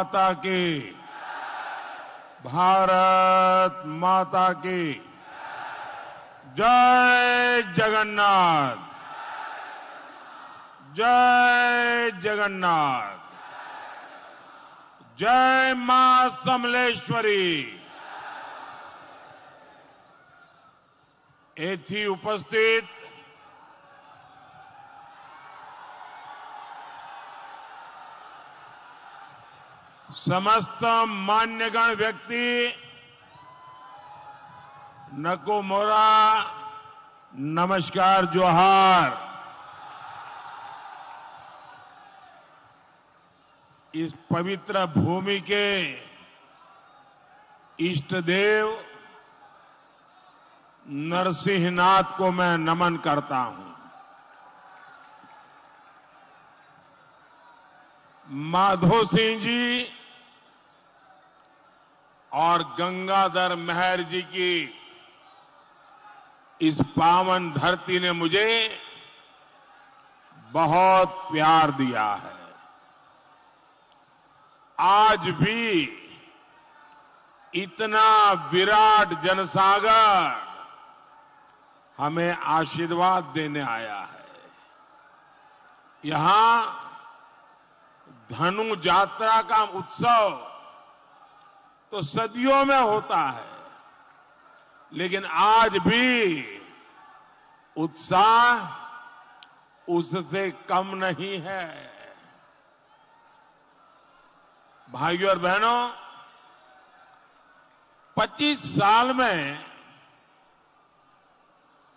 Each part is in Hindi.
माता की। भारत माता की। जय जगन्नाथ। जय जगन्नाथ। जय मां समलेश्वरी। एथी उपस्थित समस्त मान्यगण व्यक्ति, नको मोरा, नमस्कार, जोहार। इस पवित्र भूमि के इष्ट देव नरसिंहनाथ को मैं नमन करता हूं। माधो सिंह जी और गंगाधर मेहर जी की इस पावन धरती ने मुझे बहुत प्यार दिया है। आज भी इतना विराट जनसागर हमें आशीर्वाद देने आया है। यहां धनु यात्रा का उत्सव तो सदियों में होता है, लेकिन आज भी उत्साह उससे कम नहीं है। भाइयों और बहनों, 25 साल में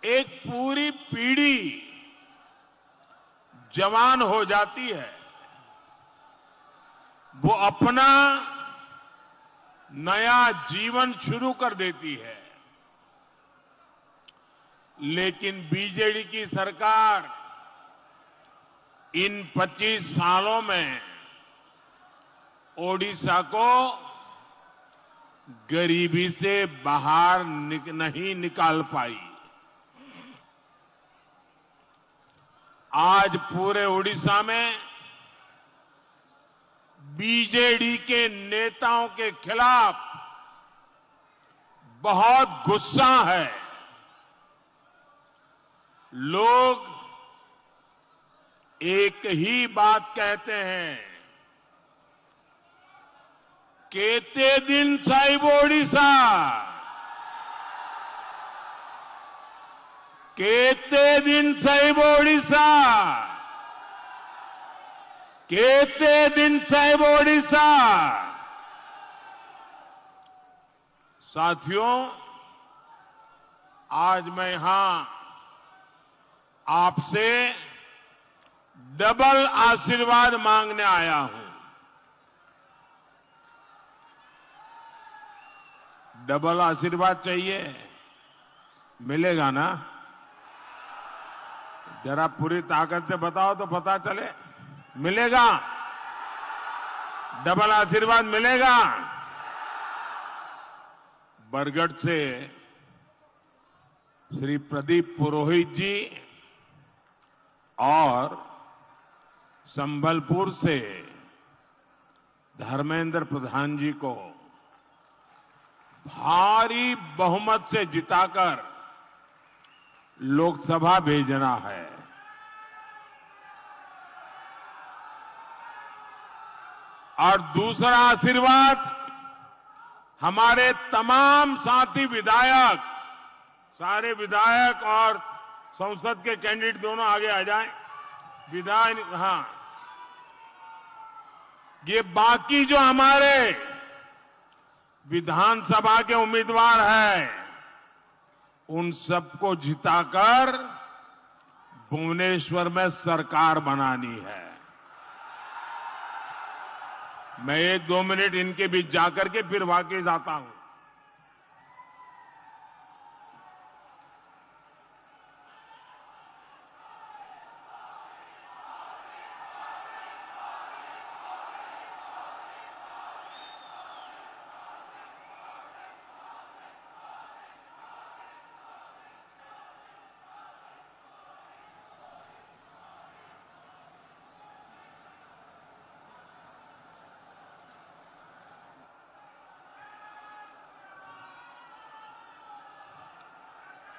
एक पूरी पीढ़ी जवान हो जाती है। वो अपना नया जीवन शुरू कर देती है। लेकिन बीजेडी की सरकार इन 25 सालों में ओडिशा को गरीबी से बाहर नहीं निकाल पाई। आज पूरे ओडिशा में बीजेडी के नेताओं के खिलाफ बहुत गुस्सा है। लोग एक ही बात कहते हैं, केते दिन साहिब ओडिशा, केते दिन साहिब ओडिशा, केते दिन साहिब ओडिशा। साथियों, आज मैं यहां आपसे डबल आशीर्वाद मांगने आया हूं। डबल आशीर्वाद चाहिए? मिलेगा ना? जरा पूरी ताकत से बताओ तो पता चले। मिलेगा? डबल आशीर्वाद मिलेगा? बरगढ़ से श्री प्रदीप पुरोहित जी और संबलपुर से धर्मेंद्र प्रधान जी को भारी बहुमत से जिताकर लोकसभा भेजना है। और दूसरा आशीर्वाद हमारे तमाम साथी विधायक, सारे विधायक और संसद के कैंडिडेट दोनों आगे आ जाएं। विधायक, हां, ये बाकी जो हमारे विधानसभा के उम्मीदवार हैं, उन सबको जिताकर भुवनेश्वर में सरकार बनानी है। मैं 1-2 मिनट इनके बीच जाकर के फिर वापस आता हूं।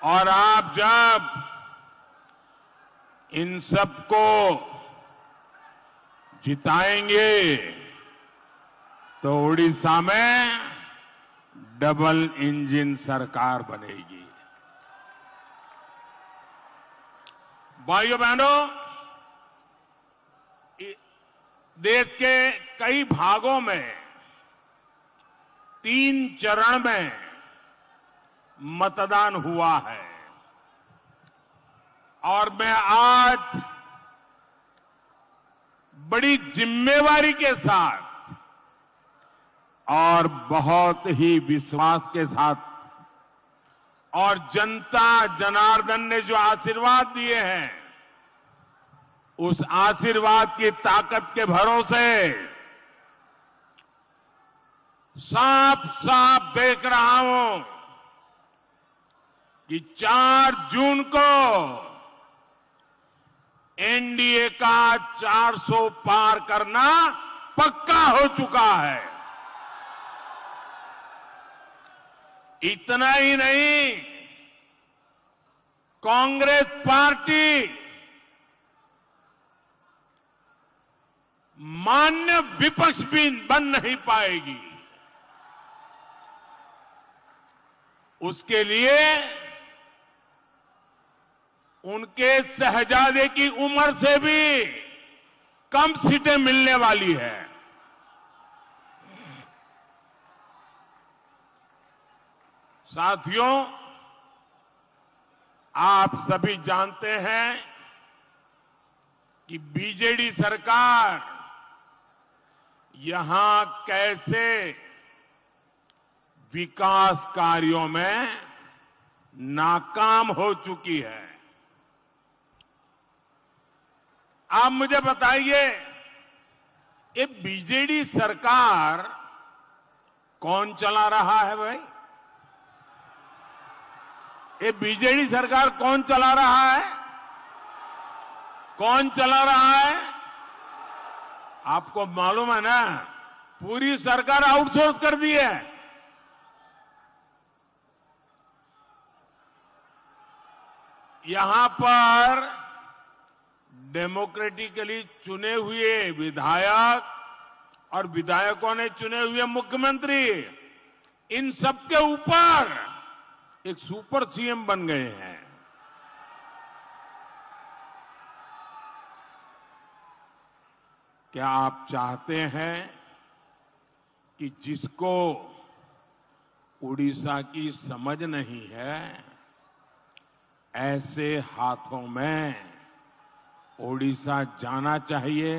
और आप जब इन सबको जिताएंगे तो उड़ीसा में डबल इंजन सरकार बनेगी। भाइयों बहनों, देश के कई भागों में 3 चरण में मतदान हुआ है और मैं आज बड़ी जिम्मेवारी के साथ और बहुत ही विश्वास के साथ और जनता जनार्दन ने जो आशीर्वाद दिए हैं उस आशीर्वाद की ताकत के भरोसे साफ साफ देख रहा हूं कि 4 जून को एनडीए का 400 पार करना पक्का हो चुका है। इतना ही नहीं, कांग्रेस पार्टी मान्य विपक्ष भी बन नहीं पाएगी। उसके लिए उनके शहजादे की उम्र से भी कम सीटें मिलने वाली है। साथियों, आप सभी जानते हैं कि बीजेडी सरकार यहां कैसे विकास कार्यों में नाकाम हो चुकी है। आप मुझे बताइए, ये बीजेडी सरकार कौन चला रहा है भाई? ये बीजेडी सरकार कौन चला रहा है? कौन चला रहा है? आपको मालूम है ना, पूरी सरकार आउटसोर्स कर दी है। यहां पर डेमोक्रेटिकली चुने हुए विधायक और विधायकों ने चुने हुए मुख्यमंत्री, इन सबके ऊपर एक सुपर सीएम बन गए हैं। क्या आप चाहते हैं कि जिसको उड़ीसा की समझ नहीं है, ऐसे हाथों में उड़ीसा जाना चाहिए?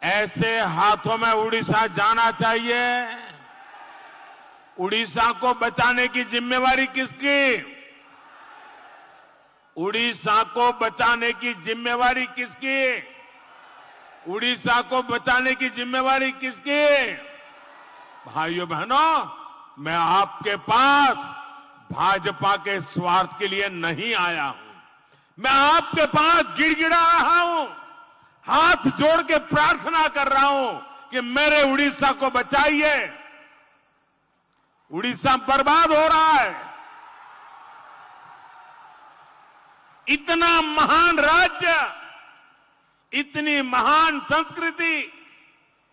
ऐसे हाथों में उड़ीसा जाना चाहिए? उड़ीसा को बचाने की जिम्मेवारी किसकी? उड़ीसा को बचाने की जिम्मेवारी किसकी? उड़ीसा को बचाने की जिम्मेवारी किसकी? भाइयों बहनों, मैं आपके पास भाजपा के स्वार्थ के लिए नहीं आया हूं। मैं आपके पास गिड़गिड़ा रहा हूं, हाथ जोड़ के प्रार्थना कर रहा हूं कि मेरे उड़ीसा को बचाइए। उड़ीसा बर्बाद हो रहा है। इतना महान राज्य, इतनी महान संस्कृति,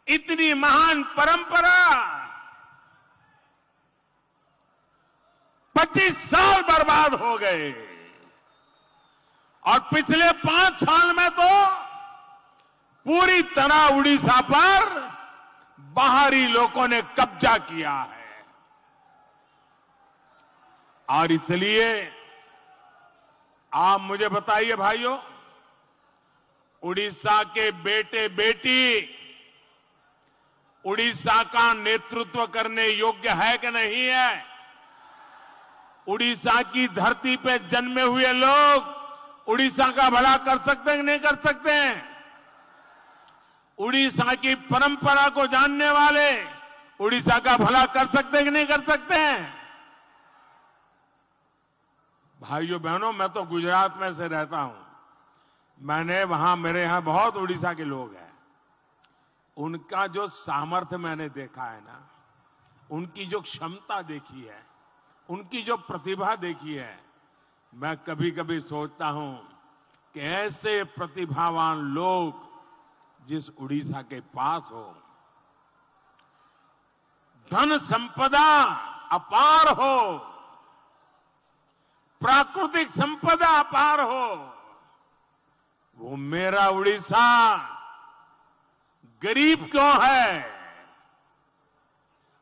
इतनी महान परंपरा 25 साल बर्बाद हो गए और पिछले 5 साल में तो पूरी तरह उड़ीसा पर बाहरी लोगों ने कब्जा किया है। और इसलिए आप मुझे बताइए भाइयों, उड़ीसा के बेटे बेटी उड़ीसा का नेतृत्व करने योग्य है कि नहीं है? उड़ीसा की धरती पे जन्मे हुए लोग उड़ीसा का भला कर सकते हैं कि नहीं कर सकते हैं? उड़ीसा की परंपरा को जानने वाले उड़ीसा का भला कर सकते हैं कि नहीं कर सकते हैं? भाइयों बहनों, मैं तो गुजरात में से रहता हूं। मेरे यहां बहुत उड़ीसा के लोग हैं। उनका जो सामर्थ्य मैंने देखा है ना, उनकी जो क्षमता देखी है, उनकी जो प्रतिभा देखी है, मैं कभी कभी सोचता हूं कि ऐसे प्रतिभावान लोग जिस उड़ीसा के पास हो, धन संपदा अपार हो, प्राकृतिक संपदा अपार हो, वो मेरा उड़ीसा गरीब क्यों है?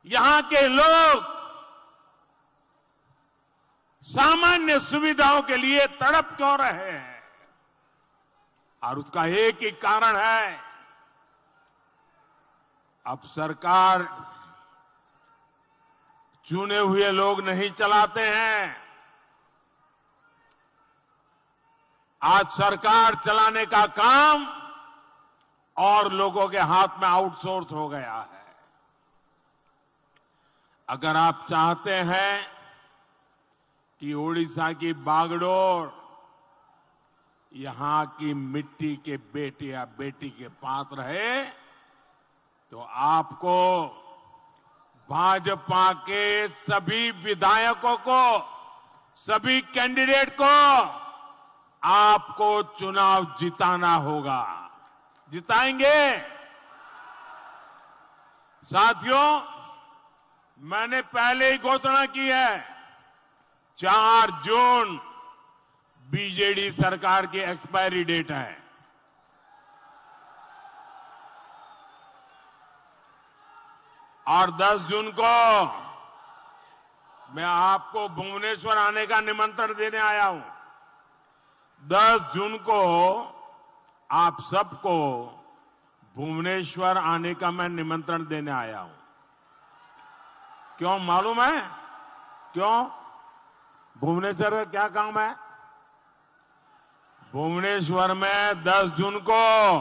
यहां के लोग सामान्य सुविधाओं के लिए तड़प क्यों रहे हैं? और उसका एक ही कारण है, अब सरकार चुने हुए लोग नहीं चलाते हैं। आज सरकार चलाने का काम और लोगों के हाथ में आउटसोर्स हो गया है। अगर आप चाहते हैं कि ओडिशा की बागडोर यहां की मिट्टी के बेटे या बेटी के पास रहे, तो आपको भाजपा के सभी विधायकों को, सभी कैंडिडेट को आपको चुनाव जिताना होगा। जिताएंगे? साथियों, मैंने पहले ही घोषणा की है, 4 जून बीजेडी सरकार की एक्सपायरी डेट है। और 10 जून को मैं आपको भुवनेश्वर आने का निमंत्रण देने आया हूं। 10 जून को आप सबको भुवनेश्वर आने का मैं निमंत्रण देने आया हूं। क्यों मालूम है? क्यों? भुवनेश्वर में क्या काम है? भुवनेश्वर में 10 जून को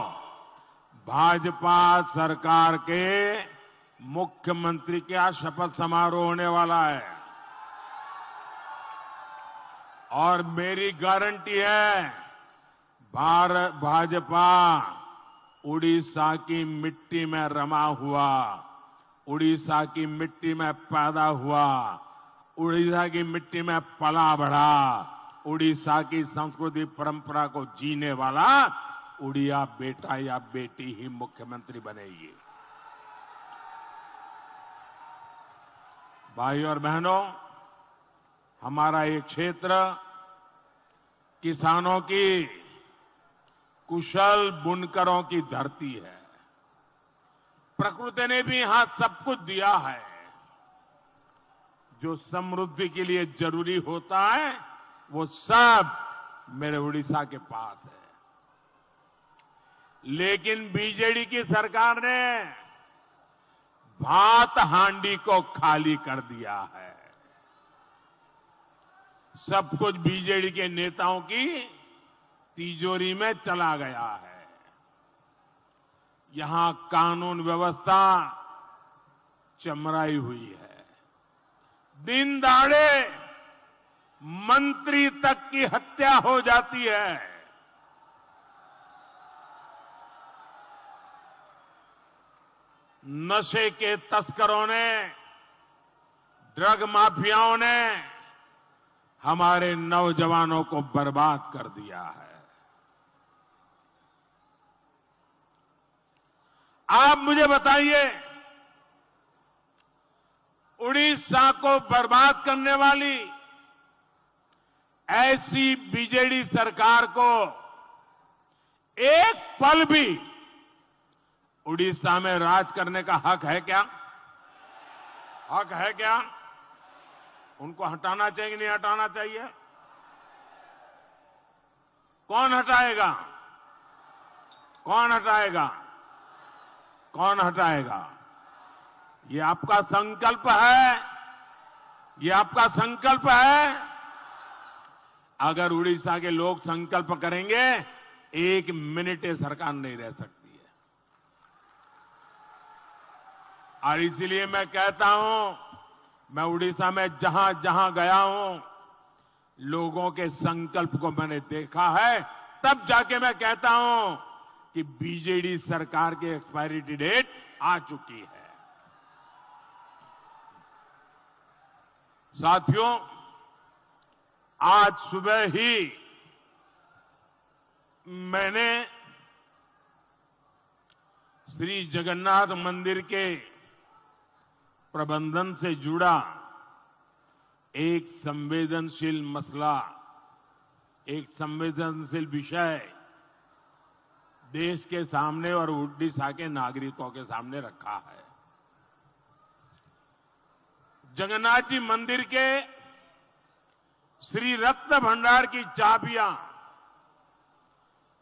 भाजपा सरकार के मुख्यमंत्री का शपथ समारोह होने वाला है। और मेरी गारंटी है, भाजपा उड़ीसा की मिट्टी में रमा हुआ, उड़ीसा की मिट्टी में पैदा हुआ, उड़ीसा की मिट्टी में पला बढ़ा, उड़ीसा की संस्कृति परंपरा को जीने वाला उड़िया बेटा या बेटी ही मुख्यमंत्री बनेगी। भाइयों और बहनों, हमारा ये क्षेत्र किसानों की, कुशल बुनकरों की धरती है। प्रकृति ने भी यहां सब कुछ दिया है। जो समृद्धि के लिए जरूरी होता है, वो सब मेरे उड़ीसा के पास है। लेकिन बीजेडी की सरकार ने भात हांडी को खाली कर दिया है। सब कुछ बीजेडी के नेताओं की तिजोरी में चला गया है। यहां कानून व्यवस्था चमराई हुई है। दिन दहाड़े मंत्री तक की हत्या हो जाती है। नशे के तस्करों ने, ड्रग माफियाओं ने हमारे नौजवानों को बर्बाद कर दिया है। आप मुझे बताइए, उड़ीसा को बर्बाद करने वाली ऐसी बीजेडी सरकार को एक पल भी उड़ीसा में राज करने का हक है क्या? हक है क्या? उनको हटाना चाहिए कि नहीं हटाना चाहिए? कौन हटाएगा? कौन हटाएगा? कौन हटाएगा? ये आपका संकल्प है। ये आपका संकल्प है। अगर उड़ीसा के लोग संकल्प करेंगे, 1 मिनट ये सरकार नहीं रह सकती है। और इसीलिए मैं कहता हूं, मैं उड़ीसा में जहां जहां गया हूं, लोगों के संकल्प को मैंने देखा है। तब जाके मैं कहता हूं कि बीजेडी सरकार की एक्सपायरी डेट आ चुकी है। साथियों, आज सुबह ही मैंने श्री जगन्नाथ मंदिर के प्रबंधन से जुड़ा एक संवेदनशील मसला, एक संवेदनशील विषय देश के सामने और उड़ीसा के नागरिकों के सामने रखा है। जगन्नाथ जी मंदिर के श्री रत्न भंडार की चाबियां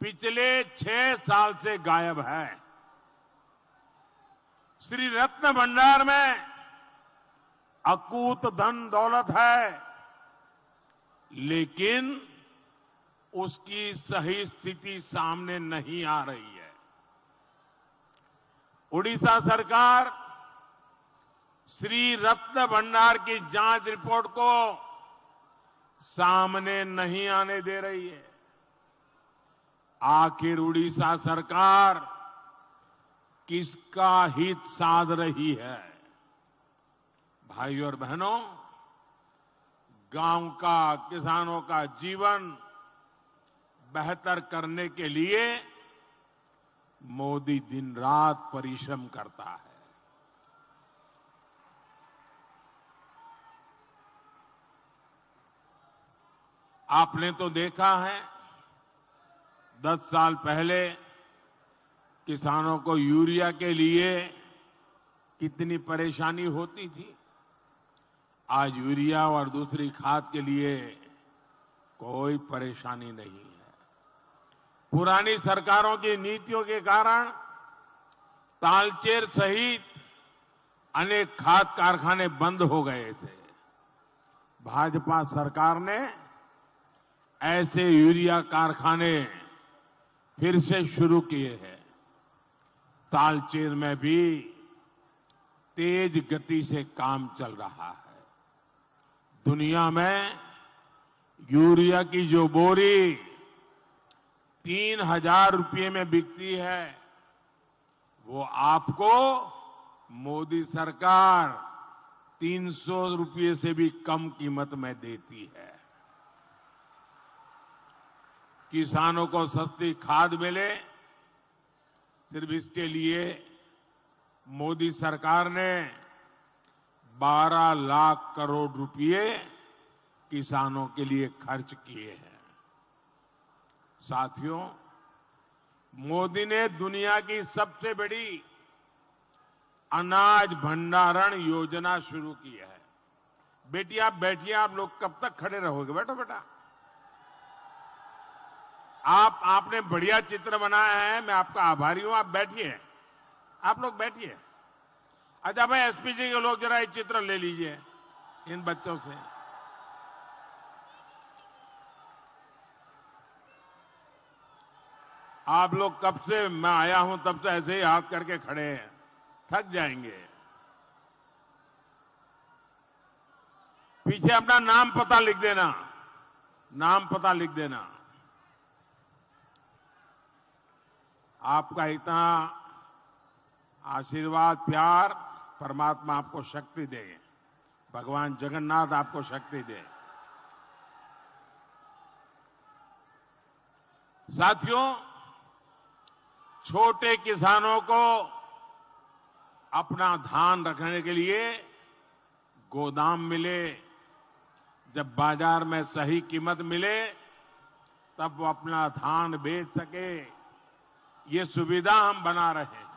पिछले 6 साल से गायब है। श्री रत्न भंडार में अकूत धन दौलत है, लेकिन उसकी सही स्थिति सामने नहीं आ रही है। उड़ीसा सरकार श्री रत्न भंडार की जांच रिपोर्ट को सामने नहीं आने दे रही है। आखिर उड़ीसा सरकार किसका हित साध रही है? भाइयों और बहनों, गांव का, किसानों का जीवन बेहतर करने के लिए मोदी दिन रात परिश्रम करता है। आपने तो देखा है 10 साल पहले किसानों को यूरिया के लिए कितनी परेशानी होती थी। आज यूरिया और दूसरी खाद के लिए कोई परेशानी नहीं है। पुरानी सरकारों की नीतियों के कारण तालचेर सहित अनेक खाद कारखाने बंद हो गए थे। भाजपा सरकार ने ऐसे यूरिया कारखाने फिर से शुरू किए हैं। तालचेर में भी तेज गति से काम चल रहा है। दुनिया में यूरिया की जो बोरी 3,000 रुपये में बिकती है, वो आपको मोदी सरकार 300 रुपये से भी कम कीमत में देती है। किसानों को सस्ती खाद मिले, सिर्फ इसके लिए मोदी सरकार ने 12 लाख करोड़ रुपए किसानों के लिए खर्च किए हैं। साथियों, मोदी ने दुनिया की सबसे बड़ी अनाज भंडारण योजना शुरू की है। बेटी आप बैठिए, आप लोग कब तक खड़े रहोगे? बैठो बेटा। आपने बढ़िया चित्र बनाया है, मैं आपका आभारी हूं। आप बैठिए, आप लोग बैठिए। अच्छा भाई, एसपीजी के लोग जरा एक चित्र ले लीजिए इन बच्चों से। आप लोग कब से मैं आया हूं तब से ऐसे ही हाथ करके खड़े हैं, थक जाएंगे। पीछे अपना नाम पता लिख देना, नाम पता लिख देना। आपका इतना आशीर्वाद, प्यार, परमात्मा आपको शक्ति दे, भगवान जगन्नाथ आपको शक्ति दे। साथियों, छोटे किसानों को अपना धान रखने के लिए गोदाम मिले, जब बाजार में सही कीमत मिले तब वो अपना धान बेच सके, ये सुविधा हम बना रहे हैं।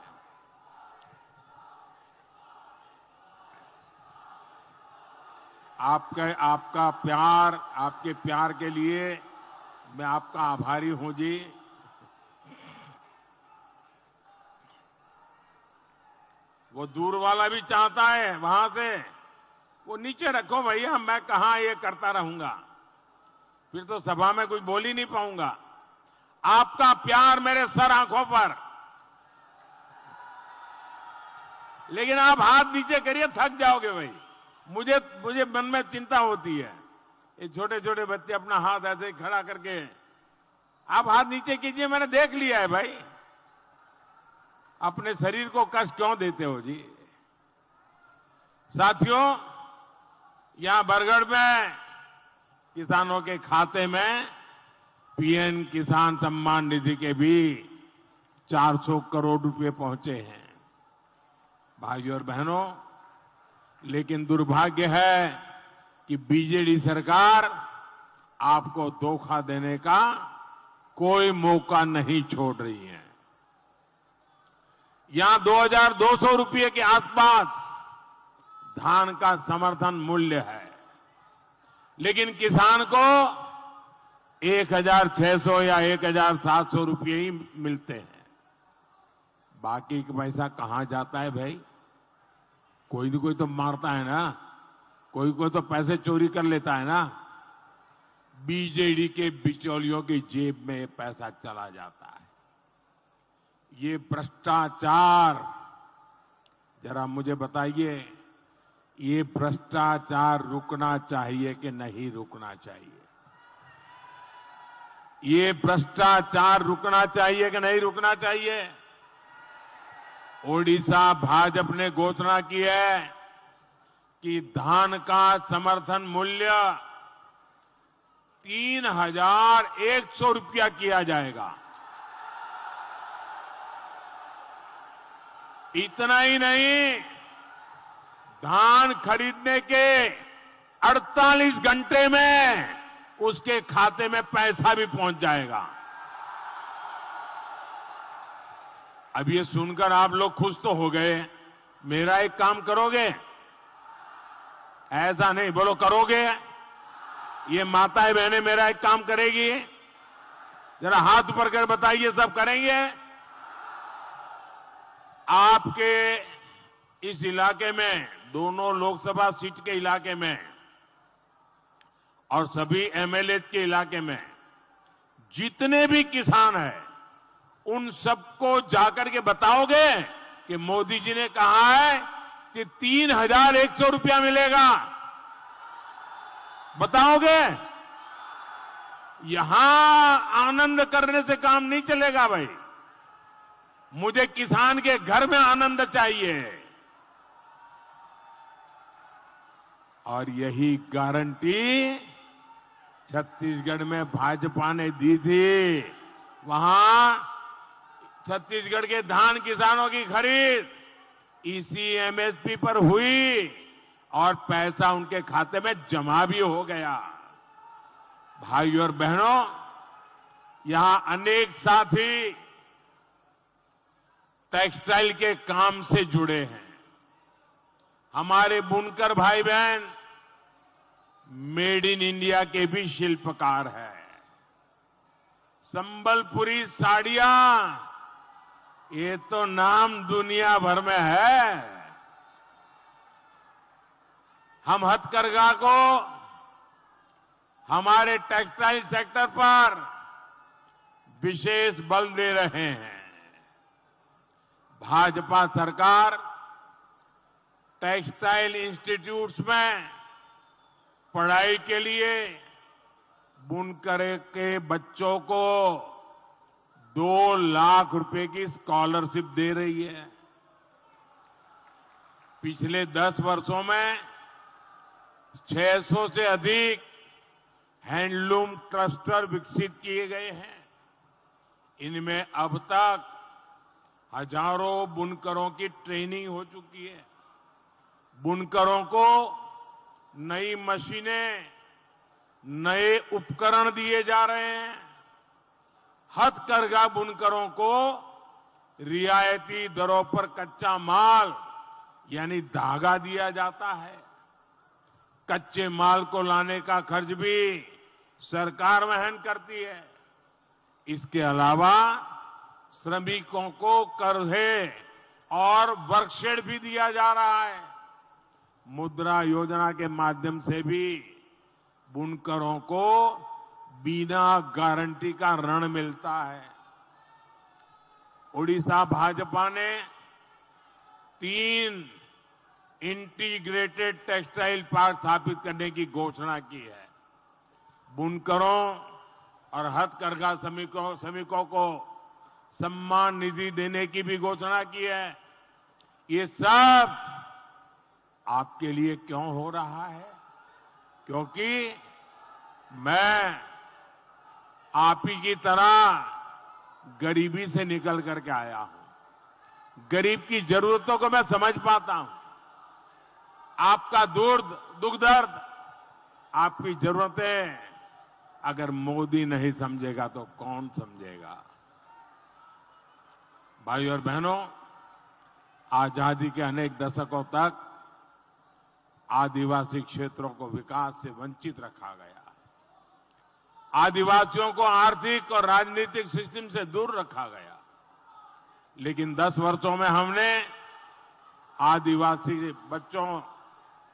आपका प्यार, आपके प्यार के लिए मैं आपका आभारी हूं जी। वो दूर वाला भी चाहता है वहां से, वो नीचे रखो भैया, मैं कहां ये करता रहूंगा, फिर तो सभा में कुछ बोल ही नहीं पाऊंगा। आपका प्यार मेरे सर आंखों पर, लेकिन आप हाथ नीचे करिए, थक जाओगे भाई। मुझे मन में चिंता होती है। ये छोटे छोटे बच्चे अपना हाथ ऐसे ही खड़ा करके, आप हाथ नीचे कीजिए, मैंने देख लिया है भाई। अपने शरीर को कष्ट क्यों देते हो जी? साथियों, यहां बरगढ़ में किसानों के खाते में पीएम किसान सम्मान निधि के भी 400 करोड़ रुपए पहुंचे हैं। भाइयों और बहनों, लेकिन दुर्भाग्य है कि बीजेडी सरकार आपको धोखा देने का कोई मौका नहीं छोड़ रही है। यहां 2200 रुपये के आसपास धान का समर्थन मूल्य है, लेकिन किसान को 1600 या 1700 रुपये ही मिलते हैं। बाकी का पैसा कहां जाता है भाई? कोई न कोई तो मारता है ना, कोई कोई तो पैसे चोरी कर लेता है ना। बीजेडी के बिचौलियों की जेब में ये पैसा चला जाता है। ये भ्रष्टाचार, जरा मुझे बताइए, ये भ्रष्टाचार रुकना चाहिए कि नहीं रुकना चाहिए? ये भ्रष्टाचार रुकना चाहिए कि नहीं रुकना चाहिए? ओडिशा भाजपा ने घोषणा की है कि धान का समर्थन मूल्य 3100 रुपया किया जाएगा। इतना ही नहीं, धान खरीदने के 48 घंटे में उसके खाते में पैसा भी पहुंच जाएगा। अब ये सुनकर आप लोग खुश तो हो गए। मेरा एक काम करोगे? ऐसा नहीं, बोलो करोगे? ये माताएं बहनें मेरा एक काम करेगी? जरा हाथ ऊपर कर बताइए, सब करेंगे? आपके इस इलाके में, दोनों लोकसभा सीट के इलाके में और सभी एमएलए के इलाके में जितने भी किसान हैं, उन सबको जाकर के बताओगे कि मोदी जी ने कहा है कि 3100 रुपया मिलेगा? बताओगे? यहां आनंद करने से काम नहीं चलेगा भाई। मुझे किसान के घर में आनंद चाहिए। और यही गारंटी छत्तीसगढ़ में भाजपा ने दी थी। वहां छत्तीसगढ़ के धान किसानों की खरीद इसी एमएसपी पर हुई और पैसा उनके खाते में जमा भी हो गया। भाइयों और बहनों, यहां अनेक साथी टेक्सटाइल के काम से जुड़े हैं। हमारे बुनकर भाई बहन मेड इन इंडिया के भी शिल्पकार हैं। संबलपुरी साड़ियां, ये तो नाम दुनिया भर में है। हम हथकरघा को हमारे टेक्सटाइल सेक्टर पर विशेष बल दे रहे हैं। भाजपा सरकार टेक्सटाइल इंस्टीट्यूट्स में पढ़ाई के लिए बुनकर के बच्चों को 2 लाख रुपए की स्कॉलरशिप दे रही है। पिछले 10 वर्षों में 600 से अधिक हैंडलूम क्लस्टर विकसित किए गए हैं। इनमें अब तक हजारों बुनकरों की ट्रेनिंग हो चुकी है। बुनकरों को नई मशीनें, नए उपकरण दिए जा रहे हैं। हथकरघा बुनकरों को रियायती दरों पर कच्चा माल यानी धागा दिया जाता है। कच्चे माल को लाने का खर्च भी सरकार वहन करती है। इसके अलावा श्रमिकों को कर्जे और वर्कशेड भी दिया जा रहा है। मुद्रा योजना के माध्यम से भी बुनकरों को बिना गारंटी का ऋण मिलता है। ओडिशा भाजपा ने 3 इंटीग्रेटेड टेक्सटाइल पार्क स्थापित करने की घोषणा की है। बुनकरों और हथकरघा श्रमिकों को सम्मान निधि देने की भी घोषणा की है। ये सब आपके लिए क्यों हो रहा है? क्योंकि मैं आप ही की तरह गरीबी से निकल करके आया हूं। गरीब की जरूरतों को मैं समझ पाता हूं। आपका दुख दर्द, आपकी जरूरतें अगर मोदी नहीं समझेगा तो कौन समझेगा। भाइयों और बहनों, आजादी के अनेक दशकों तक आदिवासी क्षेत्रों को विकास से वंचित रखा गया। आदिवासियों को आर्थिक और राजनीतिक सिस्टम से दूर रखा गया। लेकिन 10 वर्षों में हमने आदिवासी बच्चों,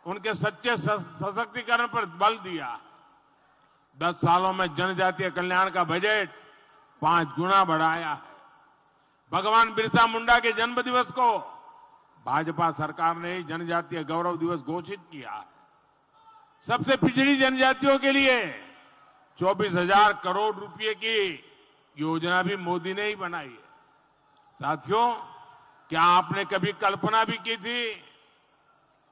उनके सच्चे सशक्तिकरण पर बल दिया। 10 सालों में जनजातीय कल्याण का बजट 5 गुना बढ़ाया है। भगवान बिरसा मुंडा के जन्मदिवस को भाजपा सरकार ने ही जनजातीय गौरव दिवस घोषित किया है। सबसे पिछड़ी जनजातियों के लिए 24,000 करोड़ रुपए की योजना भी मोदी ने ही बनाई है। साथियों, क्या आपने कभी कल्पना भी की थी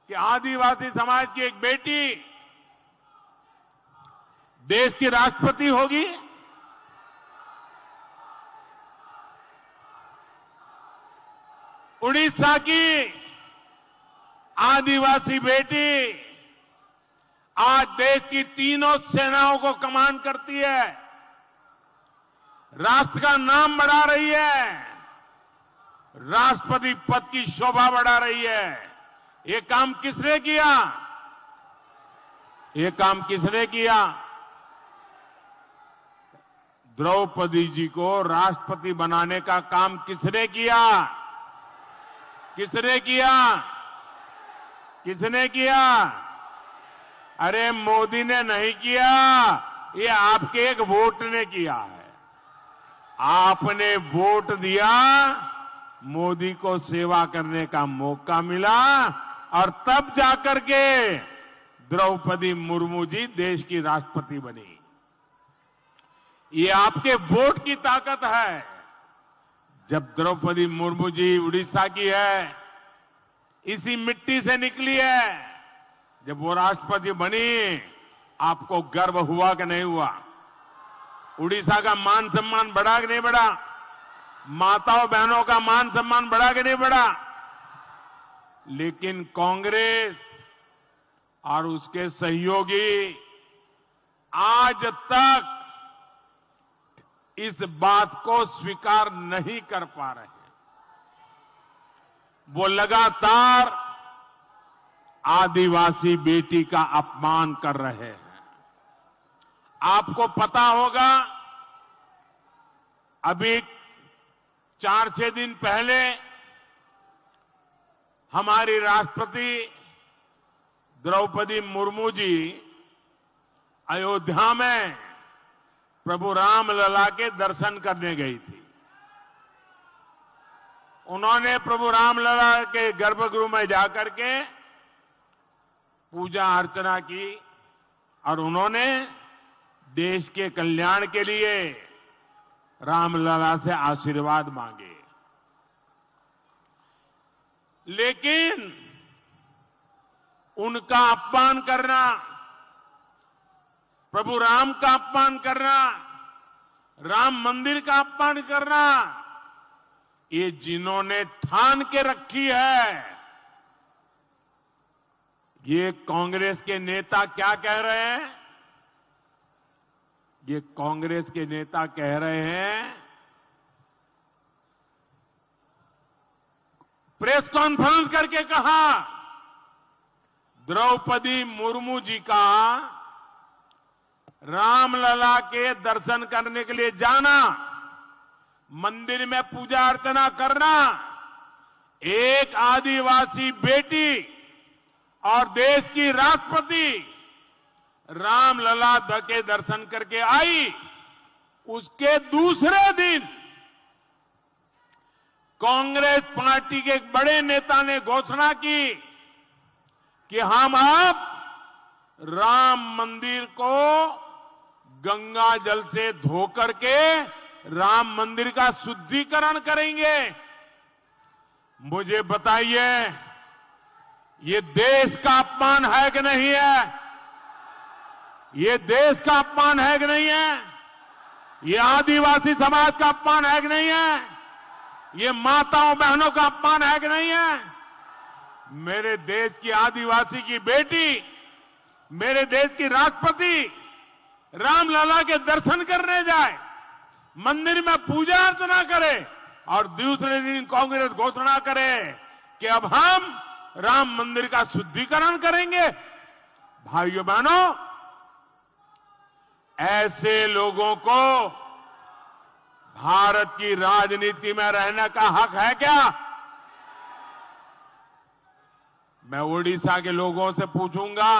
कि आदिवासी समाज की एक बेटी देश की राष्ट्रपति होगी? उड़ीसा की आदिवासी बेटी आज देश की तीनों सेनाओं को कमान करती है, राष्ट्र का नाम बढ़ा रही है, राष्ट्रपति पद की शोभा बढ़ा रही है। ये काम किसने किया? ये काम किसने किया? द्रौपदी जी को राष्ट्रपति बनाने का काम किसने किया? किसने किया? किसने किया? अरे मोदी ने नहीं किया, ये आपके एक वोट ने किया है। आपने वोट दिया, मोदी को सेवा करने का मौका मिला और तब जाकर के द्रौपदी मुर्मू जी देश की राष्ट्रपति बनी। ये आपके वोट की ताकत है। जब द्रौपदी मुर्मू जी उड़ीसा की है, इसी मिट्टी से निकली है, जब वो राष्ट्रपति बनी, आपको गर्व हुआ कि नहीं हुआ? उड़ीसा का मान सम्मान बढ़ा कि नहीं बढ़ा? माताओं बहनों का मान सम्मान बढ़ा कि नहीं बढ़ा? लेकिन कांग्रेस और उसके सहयोगी आज तक इस बात को स्वीकार नहीं कर पा रहे हैं। वो लगातार आदिवासी बेटी का अपमान कर रहे हैं। आपको पता होगा, अभी 4-6 दिन पहले हमारी राष्ट्रपति द्रौपदी मुर्मू जी अयोध्या में प्रभु रामलला के दर्शन करने गई थी। उन्होंने प्रभु रामलला के गर्भगृह में जाकर के पूजा अर्चना की और उन्होंने देश के कल्याण के लिए रामलला से आशीर्वाद मांगे। लेकिन उनका अपमान करना, प्रभु राम का अपमान करना, राम मंदिर का अपमान करना, ये जिन्होंने ठान के रखी है, ये कांग्रेस के नेता क्या कह रहे हैं? ये कांग्रेस के नेता कह रहे हैं, प्रेस कॉन्फ्रेंस करके कहा, द्रौपदी मुर्मू जी का रामलला के दर्शन करने के लिए जाना, मंदिर में पूजा अर्चना करना, एक आदिवासी बेटी और देश की राष्ट्रपति रामलला के दर्शन करके आई, उसके दूसरे दिन कांग्रेस पार्टी के एक बड़े नेता ने घोषणा की कि हम अब राम मंदिर को गंगा जल से धो करके राम मंदिर का शुद्धिकरण करेंगे। मुझे बताइए, ये देश का अपमान है कि नहीं है? ये देश का अपमान है कि नहीं है? ये आदिवासी समाज का अपमान है कि नहीं है? ये माताओं बहनों का अपमान है कि नहीं है? मेरे देश की आदिवासी की बेटी, मेरे देश की राष्ट्रपति रामलला के दर्शन करने जाए, मंदिर में पूजा अर्चना करे और दूसरे दिन कांग्रेस घोषणा करे कि अब हम राम मंदिर का शुद्धिकरण करेंगे। भाइयों बहनों, ऐसे लोगों को भारत की राजनीति में रहने का हक है क्या? मैं ओडिशा के लोगों से पूछूंगा,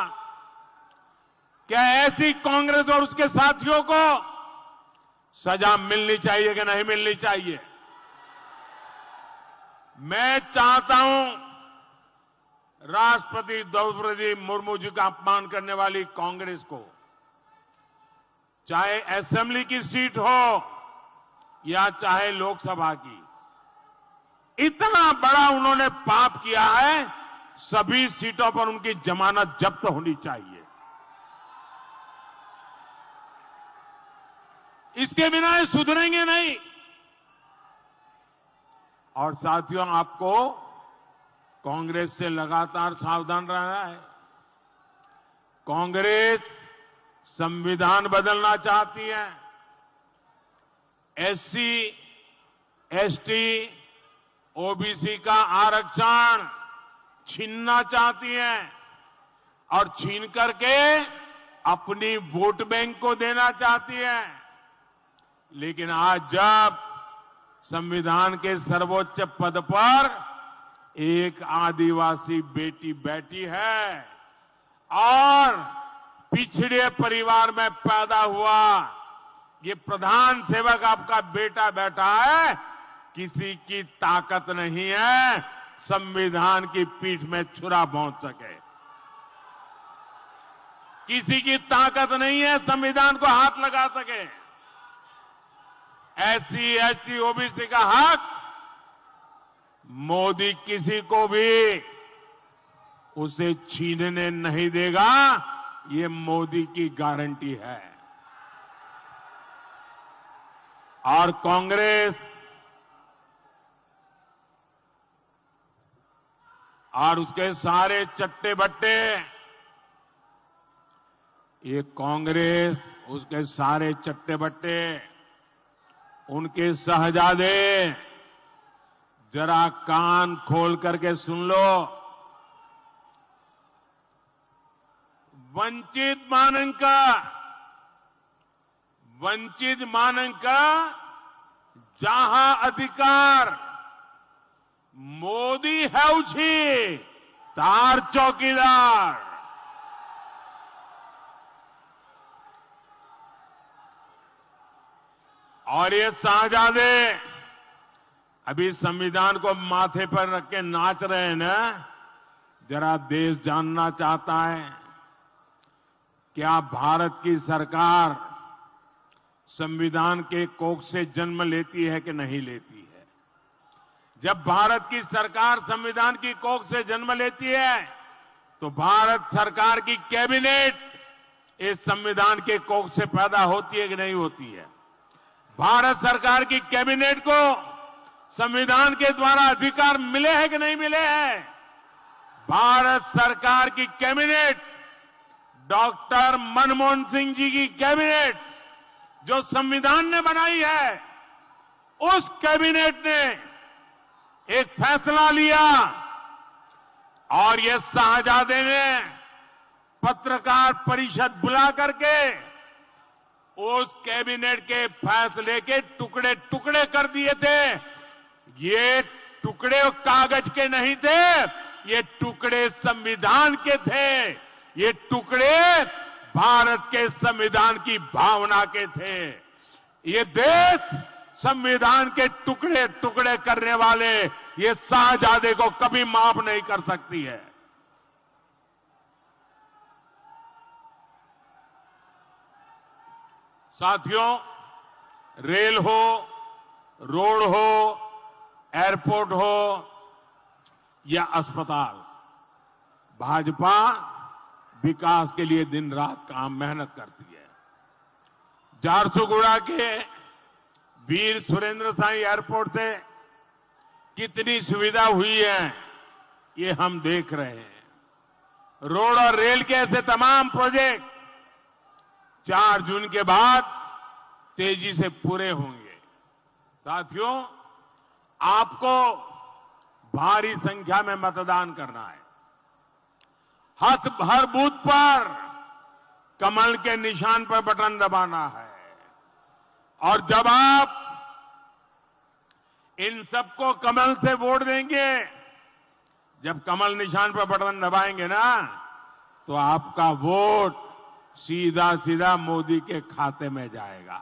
क्या ऐसी कांग्रेस और उसके साथियों को सजा मिलनी चाहिए कि नहीं मिलनी चाहिए? मैं चाहता हूं राष्ट्रपति द्रौपदी मुर्मू जी का अपमान करने वाली कांग्रेस को, चाहे असेंबली की सीट हो या चाहे लोकसभा की, इतना बड़ा उन्होंने पाप किया है, सभी सीटों पर उनकी जमानत जब्त होनी चाहिए। इसके बिना ये सुधरेंगे नहीं। और साथियों, आपको कांग्रेस से लगातार सावधान रहना है। कांग्रेस संविधान बदलना चाहती है, एससी, एसटी, ओबीसी का आरक्षण छीनना चाहती है और छीन करके अपनी वोट बैंक को देना चाहती है। लेकिन आज जब संविधान के सर्वोच्च पद पर एक आदिवासी बेटी बैठी है और पिछड़े परिवार में पैदा हुआ ये प्रधान सेवक आपका बेटा बैठा है, किसी की ताकत नहीं है संविधान की पीठ में छुरा भोंक सके। किसी की ताकत नहीं है संविधान को हाथ लगा सके। एससी, एसटी, ओबीसी का हक मोदी किसी को भी उसे छीनने नहीं देगा, ये मोदी की गारंटी है। और कांग्रेस और उसके सारे चट्टे बट्टे, ये कांग्रेस, उसके सारे चट्टे बट्टे, उनके शहजादे, जरा कान खोल करके सुन लो। वंचित मानव का जहां अधिकार मोदी है उछी तार चौकीदार। और ये शाहजादे अभी संविधान को माथे पर रख के नाच रहे हैं ना, जरा देश जानना चाहता है क्या भारत की सरकार संविधान के कोख से जन्म लेती है कि नहीं लेती है? जब भारत की सरकार संविधान की कोख से जन्म लेती है तो भारत सरकार की कैबिनेट इस संविधान के कोख से पैदा होती है कि नहीं होती है? भारत सरकार की कैबिनेट को संविधान के द्वारा अधिकार मिले हैं कि नहीं मिले हैं? भारत सरकार की कैबिनेट, डॉक्टर मनमोहन सिंह जी की कैबिनेट जो संविधान ने बनाई है, उस कैबिनेट ने एक फैसला लिया और ये शाहजादे ने पत्रकार परिषद बुला करके उस कैबिनेट के फैसले के टुकड़े टुकड़े कर दिए थे। ये टुकड़े कागज के नहीं थे, ये टुकड़े संविधान के थे। ये टुकड़े भारत के संविधान की भावना के थे। ये देश संविधान के टुकड़े टुकड़े करने वाले ये शाहजादे को कभी माफ नहीं कर सकती है। साथियों, रेल हो, रोड हो, एयरपोर्ट हो या अस्पताल, भाजपा विकास के लिए दिन रात काम मेहनत करती है। झारसुगुड़ा के वीर सुरेंद्र साई एयरपोर्ट से कितनी सुविधा हुई है, ये हम देख रहे हैं। रोड और रेल के ऐसे तमाम प्रोजेक्ट 4 जून के बाद तेजी से पूरे होंगे। साथियों, आपको भारी संख्या में मतदान करना है। हर बूथ पर कमल के निशान पर बटन दबाना है। और जब आप इन सबको कमल से वोट देंगे, जब कमल निशान पर बटन दबाएंगे ना, तो आपका वोट सीधा सीधा मोदी के खाते में जाएगा।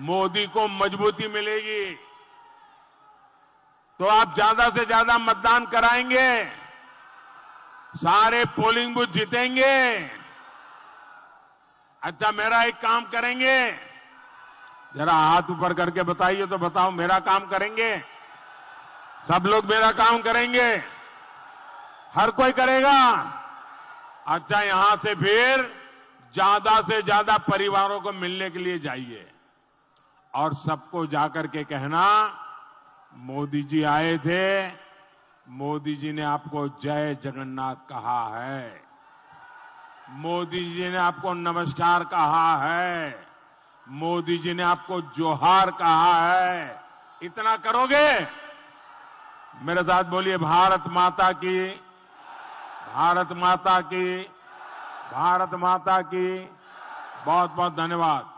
मोदी को मजबूती मिलेगी। तो आप ज्यादा से ज्यादा मतदान कराएंगे, सारे पोलिंग बूथ जीतेंगे। अच्छा, मेरा एक काम करेंगे, जरा हाथ ऊपर करके बताइए तो बताओ, मेरा काम करेंगे? सब लोग मेरा काम करेंगे? हर कोई करेगा? अच्छा, यहां से फिर ज्यादा से ज्यादा परिवारों को मिलने के लिए जाइए और सबको जाकर के कहना, मोदी जी आए थे, मोदी जी ने आपको जय जगन्नाथ कहा है, मोदी जी ने आपको नमस्कार कहा है, मोदी जी ने आपको जोहार कहा है। इतना करोगे? मेरे साथ बोलिए, भारत माता की, भारत माता की, भारत माता की। बहुत बहुत धन्यवाद।